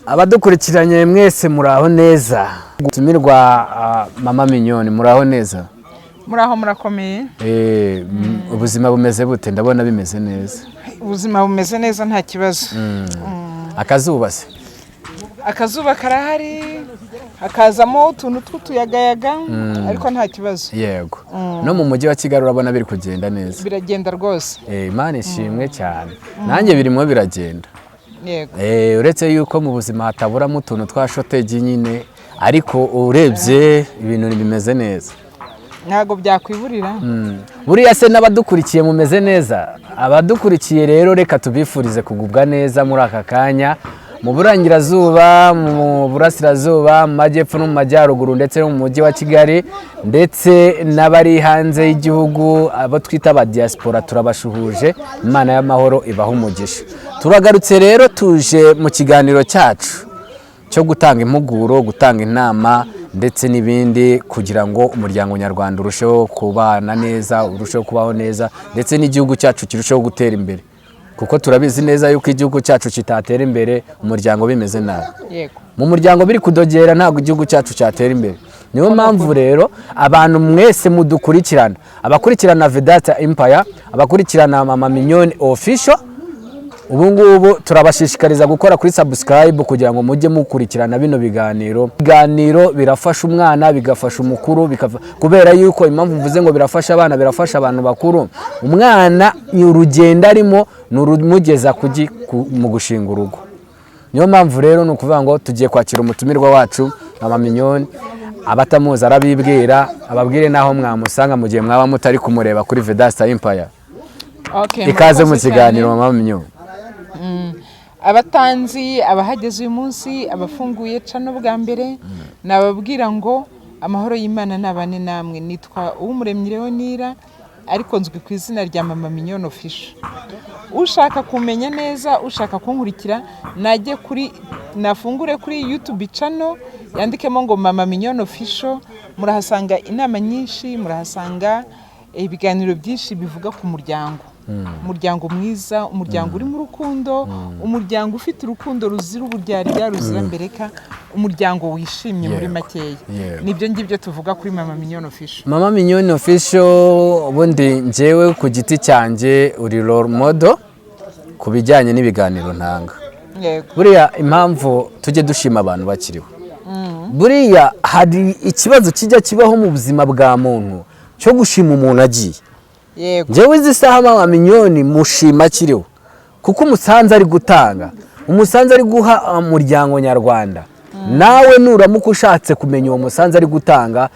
Abadukurikiranye mwese muraho neza. Gutumirwa Mama Mignone muraho neza. Muraho murakomeye. Ubuzima bumeze bute? Ndabona bimeze neza. Ubuzima bumeze neza nta kibazo. Akazuba se? Akazuba karahari, hakazamo utuntu tw'utuyagayaga ariko nta kibazo. Yego. No mu mujyi wa Kigali urabona biri kugenda neza. Biragenda rwose. Imana ishimwe cyane. Nanjye birimo biragenda. Yego. Uretse yuko mu buzima hataburamo utuntu twa shortage nyine, ariko urebye ibintu bimeze neza. Ntago byakwiburira. Buriya se n'abadukurikiye mumeze neza. Abadukurikiye rero reka tubifurize kugubwa neza muri aka kanya. Mu burangirazuba, mu burasirazuba, mu majyepfo no mu majyaruguru ndetse no mu mujyi wa Kigali ndetse n'abari hanze y'igihugu abo twita aba diaspora turabashuhuje. Imana y'amahoro ibaha umugisha. Turagarutse rero tuje mu kiganiro cyacu cyo gutanga impuguro, gutanga inama ndetse n'ibindi kugira ngo umuryango nyarwanda urusheho kubana neza, urusheho kubaho neza ndetse n'igihugu cyacu kirusheho gutera imbere. Kuko turabizi neza yuko igihugu cyacu kitatera imbere umuryango bimeze nabi. Yego. Mu muryango biri kudogera ntabwo igihugu cyacu cyatera imbere. Niyo mpamvu rero abantu mwese mudukurikirana, abakurikirana Vedata Empire, abakurikirana Mama Mignone Official, ubu ngubu turabashishikariza gukora kuri subscribe kugira ngo mujye mukurikirana bino biganiro. Biganiro birafasha umwana, bigafasha umukuru, kubera yuko impamvu mvuze ngo birafasha abana, birafasha abantu bakuru. Umwana urugendo arimo nurumugeza mu gushinga urugo. Niyo mpamvu rero nukuvuga ngo tugiye kwakira umutumirwa wacu Mama Mignone. Abatamuzi arabibwira, ababwire naho mwamusanga mu gihe mwaba mutari kumureba kuri Vedata Empire. Okay. Ikaze mu kiganiro Mama Mignone. Abatanzi abahageze uyu munsi abafunguye cano bwa mbere nababwira ngo amahoro y'Imana nabane namwe. Nitwa Uwumuremyi Leonira ariko nzwi ku izina rya Mama Mignone Official. Ushaka kumenya neza, ushaka kunkurikira najye nafungure kuri YouTube channel yandikemo ngo Mama Mignone Official. Murahasanga inama nyinshi, murahasanga ibiganiro byinshi bivuga ku muryango. Umuryango mwiza, umuryango uri mu rukundo, umuryango ufite urukundo ruzira uburyarya, ruzira mbereka, umuryango wishimye muri makeya. Nibyo ngibyo tuvuga kuri Mama Mignone Official. Mama Mignone Official ubundi njyewe ku giti cyanjye uri role model ku bijyanye n'ibiganiro ntanga. Yego. Buriya impamvu tujye dushima abantu bakiriho. Buriya hari ikibazo kijya kibaho mu buzima bwa muntu cyo gushima umuntu agiye. Yego. Njyewe izi saha Mama Mignone mushima kiriho kuko umusanzu ari gutanga, umusanzu ari guha umuryango nyarwanda. Nawe nuramuka ushatse kumenya uwo musanzu ari gutanga,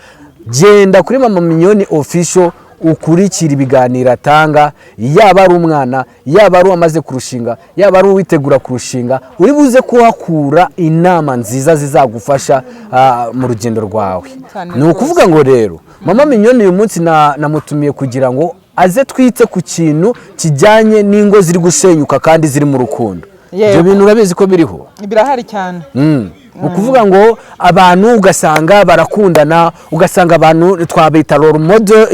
genda kuri Mama Mignone Official ukurikira ibiganiro atanga, yaba ari umwana, yaba ari uwamaze kurushinga, yaba ari uwitegura kurushinga, uri buze kuhakura inama nziza zizagufasha mu rugendo rwawe. Ni ukuvuga ngo rero Mama Mignone uyu munsi namutumiye kugira ngo aze twite ku kintu kijyanye n'ingo ziri gushenyuka kandi ziri mu rukundo. Ibyo bintu urabizi ko biriho? Birahari cyane. Ukuvuga ngo abantu ugasanga barakundana, ugasanga abantu twabita role model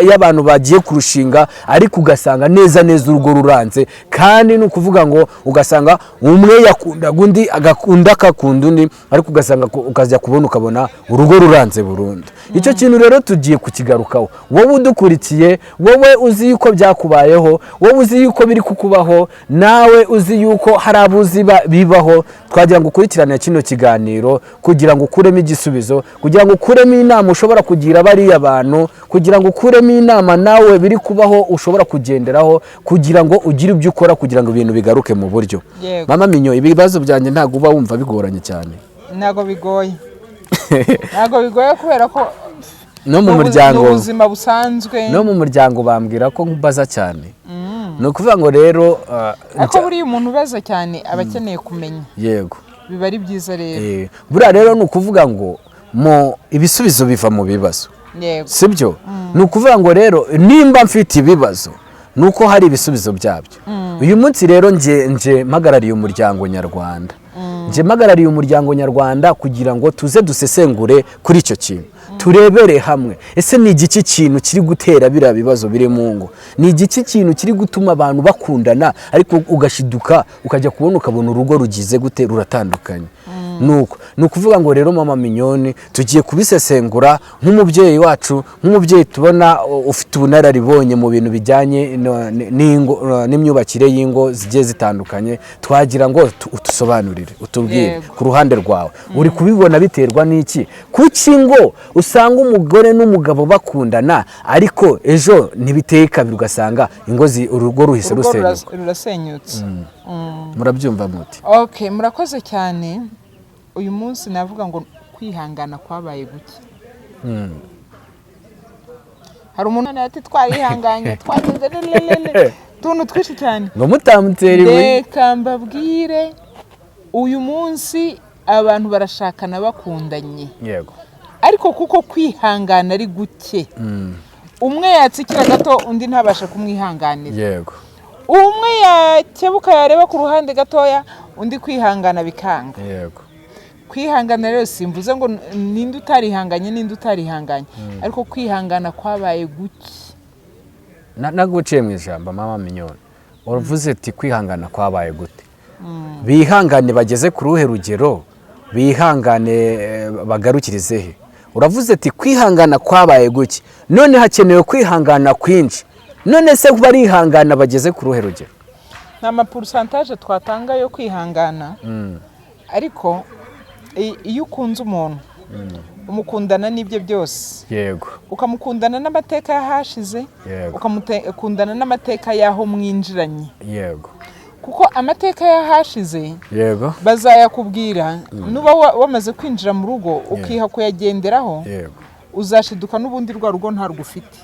y'abantu bagiye kurushinga, ariko ugasanga neza urugo ruranze. Kandi nukuvuga ngo ugasanga umwe yakunda undi agakunda akakunda undi, ariko ugasanga ukajya kubona ukabona urugo ruranze burundu. Icyo kintu rero tugiye kukigarukaho. Wowe udukurikiye, wowe uzi yuko byakubayeho, wowe uzi yuko biri kukubaho, nawe uzi yuko hari abuzi bibaho, twagira ngo ukurikirane kino kiganiro kugira ngo ukuremo igisubizo, kugira ngo ukuremo inama ushobora kugira bari abantu, kugira ngo ukuremo inama nawe biri kubaho ushobora kugenderaho, kugira ngo ugire ibyo ukora kugira ngo ibintu bigaruke mu buryo. Mama Mignone, ibibazo byanjye ntago uba wumva bigoranye cyane? Ntago bigoye. Ntago bigoye kubera ko no mu muryango ubuzima busanzwe, no mu muryango bambwira ko mbaza cyane. Ni ukuvuga ngo rero ariko buriya umuntu ubaza cyane aba akeneye kumenya. Yego. Biba ari byiza rero. Buriya rero ni ukuvuga ngo ibisubizo biva mu bibazo. Yego. Sibyo? Ni ukuvuga ngo rero nimba mfite ibibazo nuko hari ibisubizo byabyo. Uyu munsi rero nje mpagarariye umuryango nyarwanda. nje mpagarariye umuryango nyarwanda kugira ngo tuze dusesengure kuri icyo kintu, turebere hamwe ese ni igiki kintu kiri gutera biriya bibazo biri mu ngo, ni igiki kintu kiri gutuma abantu bakundana ariko ugashiduka ukajya ukabona urugo rugize gute ruratandukanye. Nuko ni ukuvuga ngo rero mama Mignone tugiye kubisesengura nk'umubyeyi wacu, nk'umubyeyi tubona ufite ubunararibonye mu bintu bijyanye n'imyubakire y'ingo zigiye zitandukanye, twagira ngo utusobanurire utubwire ku ruhande rwawe uri kubibona biterwa n'iki, kuki ngo usanga umugore n'umugabo bakundana ariko ejo ntibiteye kabiri ugasanga urugo ruhise rurasenyutse. Murabyumva muti? Okay, murakoze cyane. Uyu munsi navuga ngo kwihangana kwabaye guke. Hari umuntu ati twarihanganye twagenze tuntu twishi cyane ngo mutamutera ibuye. Reka mbabwire uyu munsi abantu barashakana bakundanye, yego, ariko kuko kwihangana ari guke, umwe yatsikira gato undi ntabasha kumwihanganira, yego, umwe yakebuka yareba ku ruhande gatoya undi kwihangana bikanga, yego. Kwihangana rero simvuze ngo ninde utarihanganye, ariko kwihangana kwabaye guke. Naguciye mu ijambo mama Mignone, uravuze ati kwihangana kwabaye gute? Bihangane bageze ku ruhe rugero, bihangane bagarukirize he? Uravuze ati kwihangana kwabaye guke, none hakenewe kwihangana kwinshi, none se barihangana bageze ku ruhe rugero? Nta mapurusantaje twatanga yo kwihangana, ariko iyo ukunze umuntu umukundana n'ibyo byose, yego, ukamukundana n'amateka yahashize, ukamukundana n'amateka yaho mwinjiranye, yego, kuko amateka yahashize, yego, bazayakubwira nuba wamaze kwinjira mu rugo ukiha kuyagenderaho, yego, uzashiduka n'ubundi rwa rugo nta rugufite,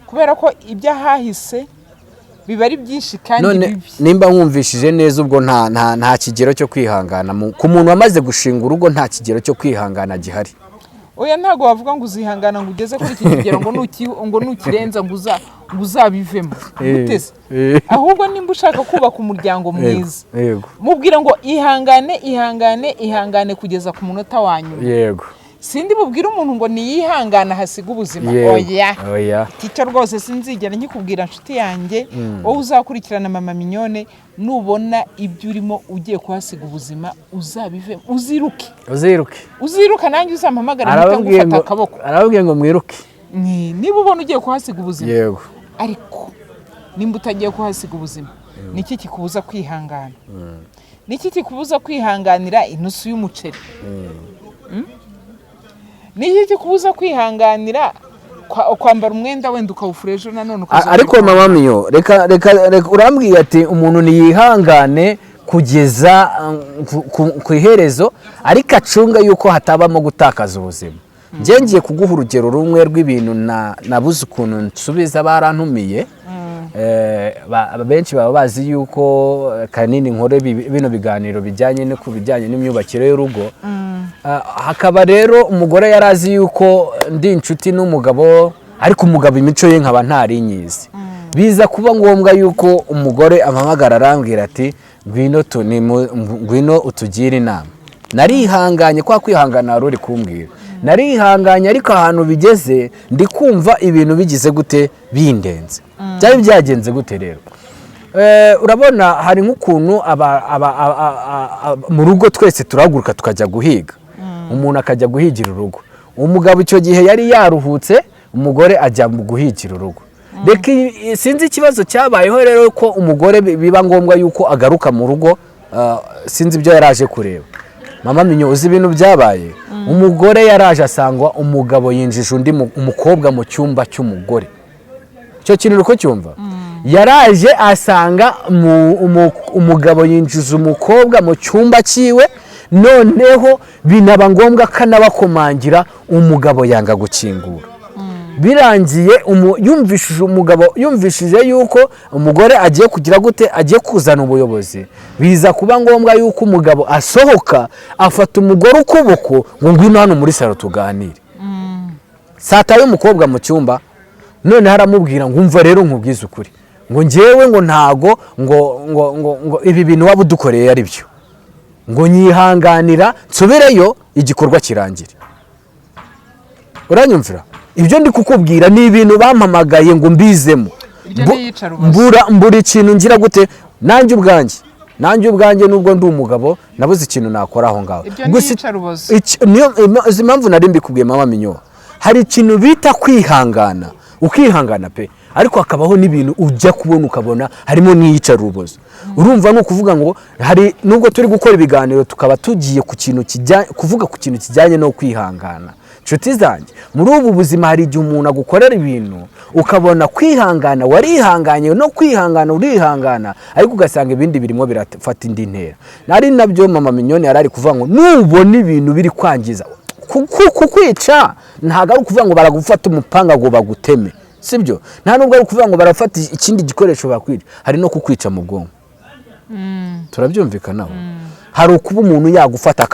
kubera ko ibyo ahahise biba ari byinshi kandi bibi. Nimba nkumvishije neza ubwo nta kigero cyo kwihangana ku muntu wamaze gushinga urugo, nta kigero cyo kwihangana gihari. Oya, ntago wavuga ngo uzihangana ngo ugeze kuri iki kigero ngo nukirenza ngo uzabivemo guteze, ahubwo nimba ushaka kubaka umuryango mwiza, mubwira ngo ihangane kugeza ku munota wanyu. Yego, sindi bubwira umuntu ngo niyihangana hasiga ubuzima. Oya, icyo rwose sinzigera nkikubwira nshuti yanjye, wowe uzakurikirana mama Mignone, nubona ibyo urimo ugiye kuhasiga ubuzima uzabive, uziruka nanjye uzampamagara mpita ngufata akaboko. Arababwiye ngo mwiruke. Niba ubona ugiye kuhasiga ubuzima, yego, ariko nimba utagiye kuhasiga ubuzima, niki kikubuza kwihangana? Niki kikubuza kwihanganira inusu y'umuceri? Niki kikubuza kwihanganira kwambara umwenda wenda ukawufura ejo nanone ukaza? Ariko mama Mignone, reka urambwiye ati umuntu niyihangane kugeza ku iherezo, ariko acunga yuko hatabamo gutakaza ubuzima. Ngiye kuguha urugero rumwe rw'ibintu nabuze ukuntu nsubiza barantumiye. Benshi baba bazi yuko kanini nkore bino biganiro bijyanye no kubijyanye n'imyubakire y'urugo. Hakaba rero umugore yarazi yuko ndi inshuti n'umugabo, ariko umugabo imico ye nkaba ntarinyizi. Biza kuba ngombwa yuko umugore ampamagara arambwira ati ngwino utugire inama. Narihanganye, kwa kwihangana wari uri kumbwira, narihanganye, ariko ahantu bigeze ndi kumva ibintu bigize gute bindenze. Byari byagenze gute rero? Urabona hari nk'ukuntu mu rugo twese turahaguruka tukajya guhiga, umuntu akajya guhigira urugo. Umugabo icyo gihe yari yaruhutse, umugore ajya mu guhigira urugo. Reka sinzi ikibazo cyabayeho rero ko umugore biba ngombwa yuko agaruka mu rugo, sinzi ibyo yaraje kureba. Mama Mignone, uzi ibintu byabaye? Umugore yaraje asangwa umugabo yinjije undi umukobwa mu cyumba cy'umugore. Icyo kintu uko cyumva? Yaraje asanga umugabo yinjiza umukobwa mu cyumba cyiwe, noneho binaba ngombwa kanabakomangira, umugabo yanga gukingura. Birangiye umugabo yumvishije yuko umugore agiye kugira gute, agiye kuzana ubuyobozi, biza kuba ngombwa yuko umugabo asohoka afata umugore ukuboko ngo ngwino hano muri salo tuganire. Sataye umukobwa mu cyumba, none haramubwira ngo umva rero nkubwize ukuri, ngo ngewe ngo ntago ngo ibi bintu waba udukoreye ari byo. ngo nyihanganira nsubireyo igikorwa kirangire. Uranyumvira? Ibyo ndi kukubwira ni ibintu bampamagaye ngo mbizemo. Mbura ikintu ngira gute nanjye ubwanjye nubwo ndi umugabo nabuze ikintu nakora aho ngaho. Niyo impamvu nari mbikubwiye mama Minyo, hari ikintu bita kwihangana, ukihangana pe, ariko hakabaho n'ibintu ujya kubona ukabona harimo n'iyicarubozo. Urumva no kuvuga ngo hari nubwo turi gukora ibiganiro tukaba tugiye kuvuga ku kintu kijyanye no kwihangana. Nshuti zanjye, muri ubu buzima hari igihe umuntu agukorera ibintu ukabona kwihangana, warihanganye no kwihangana urihangana, ariko ugasanga ibindi birimo birafata indi ntera. Nari nabyo mama Minyoni yarari kuvuga ngo nubona ibintu biri kwangiza kukwica, ntago ari kuvuga ngo baragufata umupanga ngo baguteme, sibyo? Nta nubwo ari kuvuga ngo barafata ikindi gikoresho bakwica, hari no kukwica mu bwonko. Turabyumvikanaho. Hari ukuba umuntu yagufata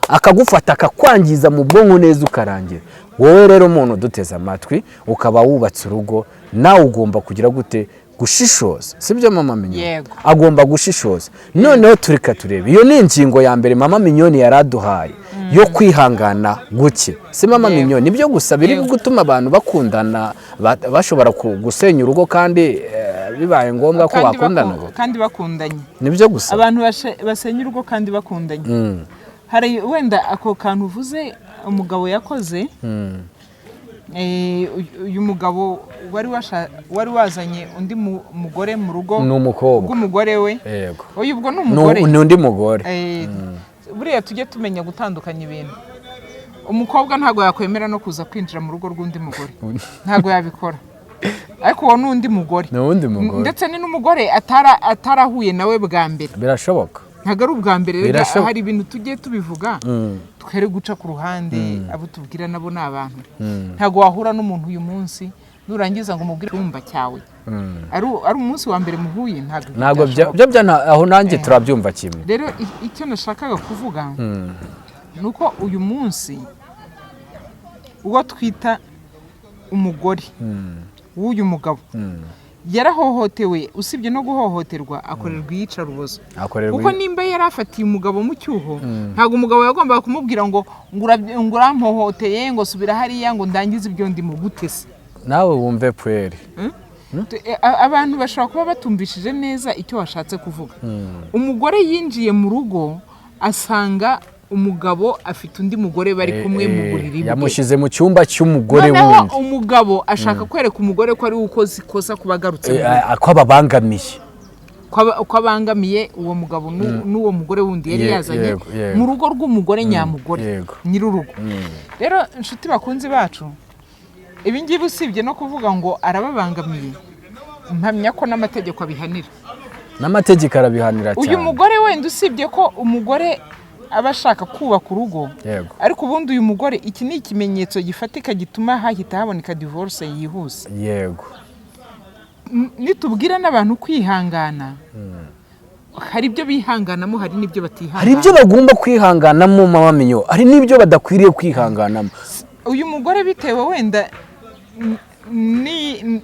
akagufata akakwangiza mu bwonko neza ukarangira. Wowe rero umuntu duteze amatwi ukaba wubatse urugo, nawe ugomba kugira gute gushishoza, sibyo mama Minyoni? Agomba gushishoza. Noneho tureka turebe, iyo ni ingingo ya mbere mama Minyoni yaraduhaye yo kwihangana guke. Si mama Minyoni nibyo gusa biri gutuma abantu bakundana, bashobora gusenya urugo kandi bibaye ngombwa ko bakundana kandi bakundanye. Nibyo gusa abantu basenya urugo kandi bakundanye. Hari wenda ako kantu uvuze umugabo yakoze, uyu mugabo wari wazanye undi mugore mu rugo rw'umugore we. Yego. Oya, ubwo ni umugore, ni undi mugore. Buriya tujye tumenya gutandukanya ibintu. Umukobwa ntago yakwemera no kuza kwinjira mu rugo rw'undi mugore, ntago yabikora. Ariko uwo n'undi mugore, ndetse ni n'umugore atarahuye nawe bwa mbere. Birashoboka. Ntago ari ubwa mbere, hari ibintu tujye tubivuga twere guca ku ruhande, abo tubwira nabo ni abantu. Ntago wahura n'umuntu uyu munsi nurangiza ngo umubwire cyumba cyawe ari umunsi wa mbere muhuye. Ntago byo aho nanjye turabyumva kimwe. Rero icyo nashakaga kuvuga nuko uyu munsi uwo twita umugore w'uyu mugabo yarahohotewe, usibye no guhohoterwa akorerwa iyicarubozo. Kuko nimba yarafatiye umugabo mu cyuho, ntago umugabo yagombaga kumubwira ngo urampohoteye ngo subira hariya ngo ndangize ibyo ndimo gutese. Nawe wumve pweri. Abantu bashobora kuba batumvishije neza icyo washatse kuvuga. Umugore yinjiye mu rugo asanga umugabo afite undi mugore bari kumwe mu buriri bwe, yamushize mu cyumba cy'umugore wundi. Umugabo ashaka kwereka umugore ko ari ukoze ikosa kubagarutse ko ababangamiye, ko abangamiye uwo mugabo n'uwo mugore wundi yari yazanye mu rugo rw'umugore nyamugore nyir'urugo. Rero inshuti bakunzi bacu, ibi ngibi usibye no kuvuga ngo arababangamiye, mpamya ko n'amategeko abihanira. N'amategeko arabihanira cyane. Uyu mugore wenda usibye ko umugore aba ashaka kubaka urugo, ariko ubundi uyu mugore iki ni ikimenyetso gifatika gituma hahita haboneka divorce yihuse. Yego. Nitubwira n'abantu kwihangana, hari ibyo bihanganamo, hari n'ibyo batihangana. Hari ibyo bagomba kwihanganamo mama Minyo, hari n'ibyo badakwiriye kwihanganamo. Uyu mugore bitewe wenda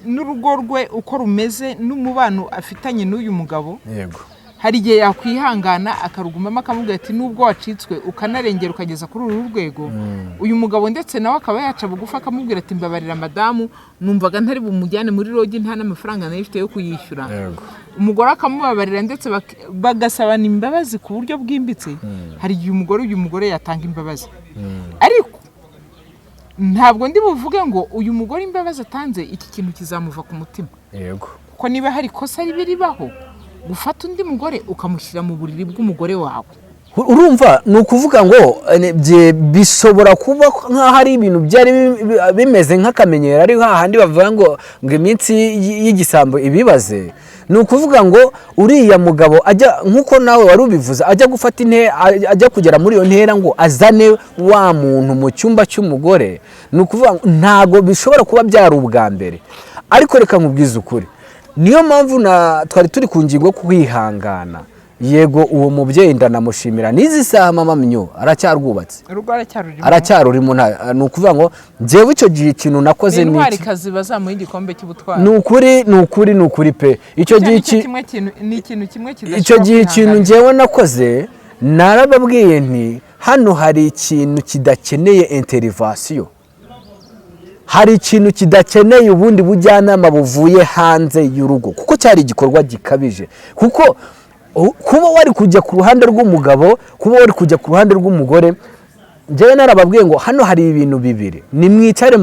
n'urugo rwe uko rumeze n'umubano afitanye n'uyu mugabo, yego, hari igihe yakwihangana akarugumamo akamubwira ati nubwo wacitswe ukanarengera ukageza kuri uru rwego. Uyu mugabo ndetse nawe akaba yaca bugufa akamubwira ati mbabarira madamu, numvaga ntari bumujyane muri rogi, nta n'amafaranga nari mfite yo kuyishyura. Umugore akamubabarira ndetse bagasabana imbabazi ku buryo bwimbitse. Hari igihe uyu mugore yatanga imbabazi, ariko ntabwo ndi buvuge ngo uyu mugore imbabazi atanze iki kintu kizamuva ku mutima. Yego. Kuko niba hari ikosa ribaho, gufata undi mugore ukamushyira mu buriri bw'umugore wawe, urumva ni ukuvuga ngo bishobora kuba nk'aho ari ibintu byari bimeze nk'akamenyero, ari hahandi bavuga ngo iminsi y'igisambo ibibaze. Ni ukuvuga ngo uriya mugabo ajya nk'uko nawe wari ubivuze, ajya gufata ajya kugera muri iyo ntera ngo azane wa muntu mu cyumba cy'umugore. Ni ukuvuga ngo ntago bishobora kuba byari ubwa mbere, ariko reka nkubwize ukuri, niyo mpamvu twari turi ku ngingo kwihangana. Yego, uwo mubyeyi ndanamushimira, n'izi saha mama Minyo aracyarwubatse, aracyarurimo. Ni ukuvuga ngo njyewe icyo gihe ikintu nakoze ni intwari kazi bazamuha igikombe cy'ubutwari. Ni ukuri pe. Icyo gihe ikintu njyewe nakoze narababwiye nti hano hari ikintu kidakeneye interivasiyo, hari ikintu kidakeneye ubundi bujyanama buvuye hanze y'urugo, kuko cyari igikorwa gikabije. Kuko kuba wari kujya ku ruhande rw'umugabo, kuba wari kujya ku ruhande rw'umugore, njyewe narababwiye ngo hano hari ibintu bibiri, nimwicare